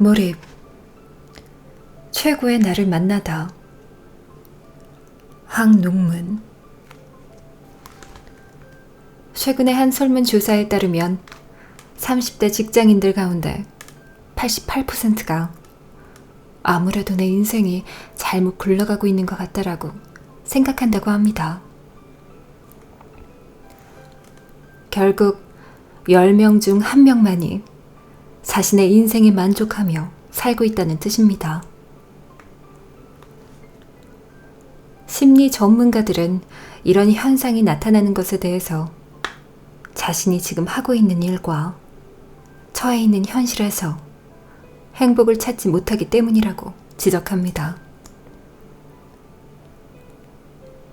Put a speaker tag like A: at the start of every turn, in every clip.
A: 몰입. 최고의 나를 만나다. 황농문. 최근의 한 설문조사에 따르면 30대 직장인들 가운데 88%가 아무래도 내 인생이 잘못 굴러가고 있는 것 같다라고 생각한다고 합니다. 결국 10명 중 1명만이 자신의 인생에 만족하며 살고 있다는 뜻입니다. 심리 전문가들은 이런 현상이 나타나는 것에 대해서 자신이 지금 하고 있는 일과 처해 있는 현실에서 행복을 찾지 못하기 때문이라고 지적합니다.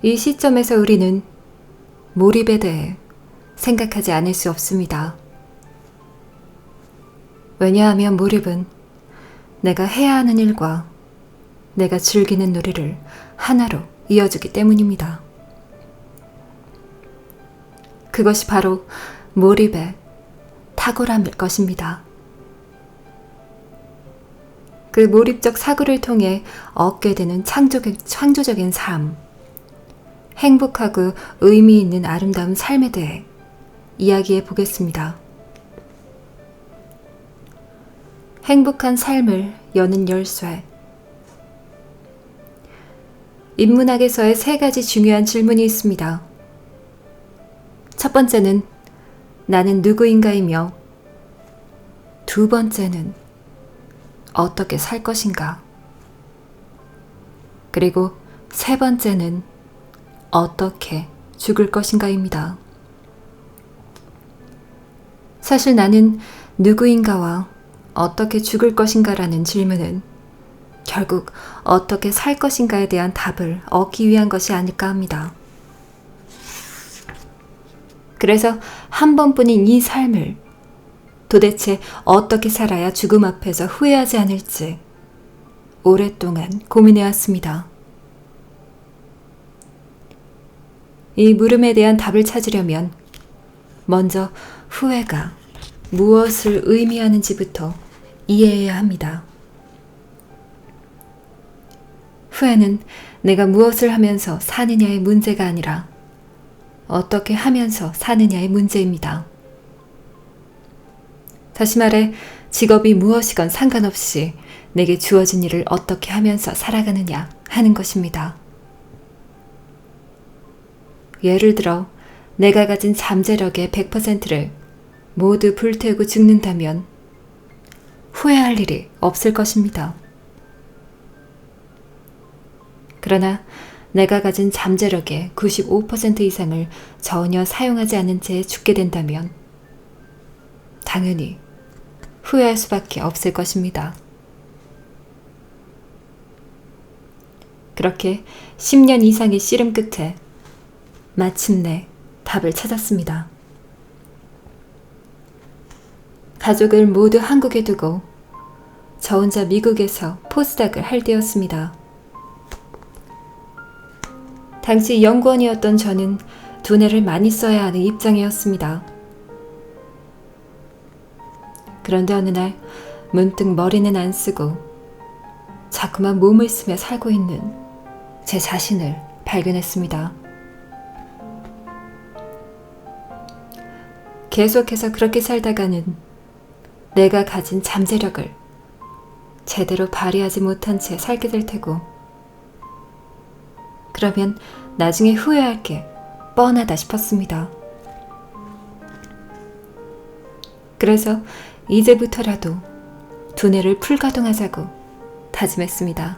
A: 이 시점에서 우리는 몰입에 대해 생각하지 않을 수 없습니다. 왜냐하면 몰입은 내가 해야 하는 일과 내가 즐기는 놀이를 하나로 이어주기 때문입니다. 그것이 바로 몰입의 탁월함일 것입니다. 그 몰입적 사고를 통해 얻게 되는 창조적인 삶, 행복하고 의미 있는 아름다운 삶에 대해 이야기해 보겠습니다. 행복한 삶을 여는 열쇠. 인문학에서의 3가지 중요한 질문이 있습니다. 첫 번째는 나는 누구인가이며, 두 번째는 어떻게 살 것인가, 그리고 세 번째는 어떻게 죽을 것인가입니다. 사실 나는 누구인가와 어떻게 죽을 것인가라는 질문은 결국 어떻게 살 것인가에 대한 답을 얻기 위한 것이 아닐까 합니다. 그래서 한 번뿐인 이 삶을 도대체 어떻게 살아야 죽음 앞에서 후회하지 않을지 오랫동안 고민해왔습니다. 이 물음에 대한 답을 찾으려면 먼저 후회가 무엇을 의미하는지부터 이해해야 합니다. 후회는 내가 무엇을 하면서 사느냐의 문제가 아니라 어떻게 하면서 사느냐의 문제입니다. 다시 말해 직업이 무엇이건 상관없이 내게 주어진 일을 어떻게 하면서 살아가느냐 하는 것입니다. 예를 들어 내가 가진 잠재력의 100%를 모두 불태우고 죽는다면 후회할 일이 없을 것입니다. 그러나 내가 가진 잠재력의 95% 이상을 전혀 사용하지 않은 채 죽게 된다면 당연히 후회할 수밖에 없을 것입니다. 그렇게 10년 이상의 씨름 끝에 마침내 답을 찾았습니다. 가족을 모두 한국에 두고 저 혼자 미국에서 포스닥을 할 때였습니다. 당시 연구원이었던 저는 두뇌를 많이 써야 하는 입장이었습니다. 그런데 어느 날 문득 머리는 안 쓰고 자꾸만 몸을 쓰며 살고 있는 제 자신을 발견했습니다. 계속해서 그렇게 살다가는 내가 가진 잠재력을 제대로 발휘하지 못한 채 살게 될 테고, 그러면 나중에 후회할 게 뻔하다 싶었습니다. 그래서 이제부터라도 두뇌를 풀가동하자고 다짐했습니다.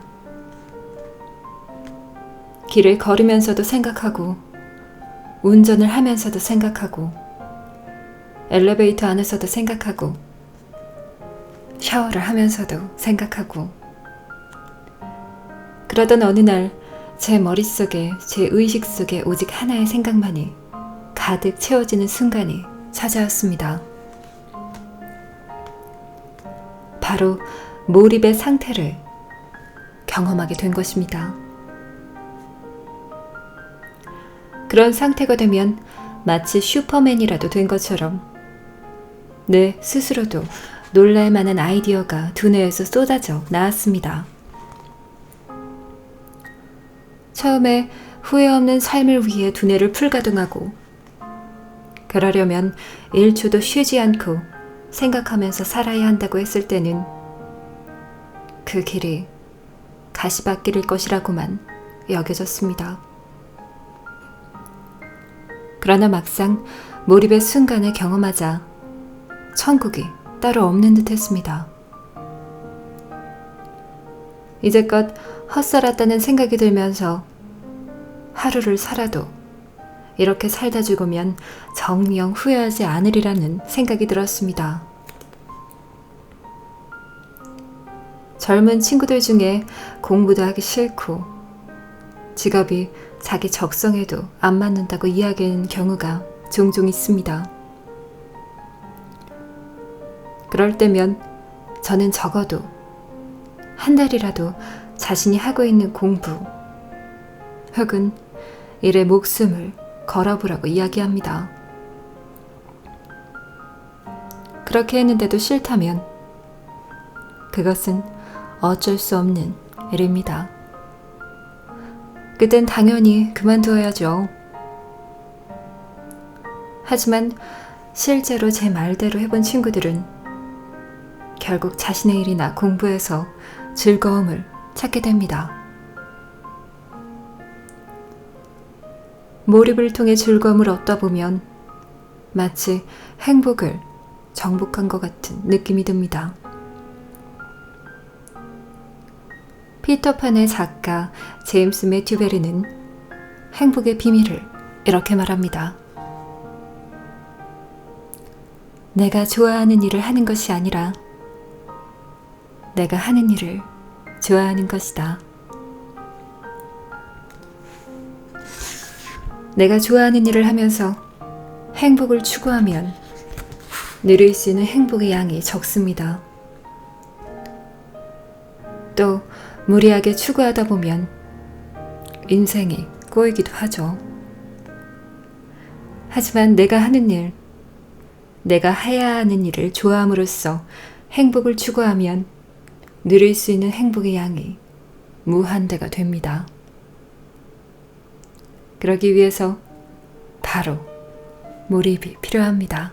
A: 길을 걸으면서도 생각하고, 운전을 하면서도 생각하고, 엘리베이터 안에서도 생각하고, 샤워를 하면서도 생각하고, 그러던 어느 날 제 머릿속에, 제 의식 속에 오직 하나의 생각만이 가득 채워지는 순간이 찾아왔습니다. 바로 몰입의 상태를 경험하게 된 것입니다. 그런 상태가 되면 마치 슈퍼맨이라도 된 것처럼 내 스스로도 놀랄만한 아이디어가 두뇌에서 쏟아져 나왔습니다. 처음에 후회 없는 삶을 위해 두뇌를 풀가동하고 그러려면 1초도 쉬지 않고 생각하면서 살아야 한다고 했을 때는 그 길이 가시밭길일 것이라고만 여겨졌습니다. 그러나 막상 몰입의 순간을 경험하자 천국이 따로 없는 듯 했습니다. 이제껏 헛살았다는 생각이 들면서 하루를 살아도 이렇게 살다 죽으면 정녕 후회하지 않으리라는 생각이 들었습니다. 젊은 친구들 중에 공부도 하기 싫고 직업이 자기 적성에도 안 맞는다고 이야기하는 경우가 종종 있습니다. 그럴 때면 저는 적어도 한 달이라도 자신이 하고 있는 공부 혹은 일에 목숨을 걸어보라고 이야기합니다. 그렇게 했는데도 싫다면 그것은 어쩔 수 없는 일입니다. 그땐 당연히 그만두어야죠. 하지만 실제로 제 말대로 해본 친구들은 결국 자신의 일이나 공부에서 즐거움을 찾게 됩니다. 몰입을 통해 즐거움을 얻다 보면 마치 행복을 정복한 것 같은 느낌이 듭니다. 피터판의 작가 제임스 매튜 베리는 행복의 비밀을 이렇게 말합니다. 내가 좋아하는 일을 하는 것이 아니라 내가 하는 일을 좋아하는 것이다. 내가 좋아하는 일을 하면서 행복을 추구하면 누릴 수 있는 행복의 양이 적습니다. 또 무리하게 추구하다 보면 인생이 꼬이기도 하죠. 하지만 내가 하는 일, 내가 해야 하는 일을 좋아함으로써 행복을 추구하면 누릴 수 있는 행복의 양이 무한대가 됩니다. 그러기 위해서 바로 몰입이 필요합니다.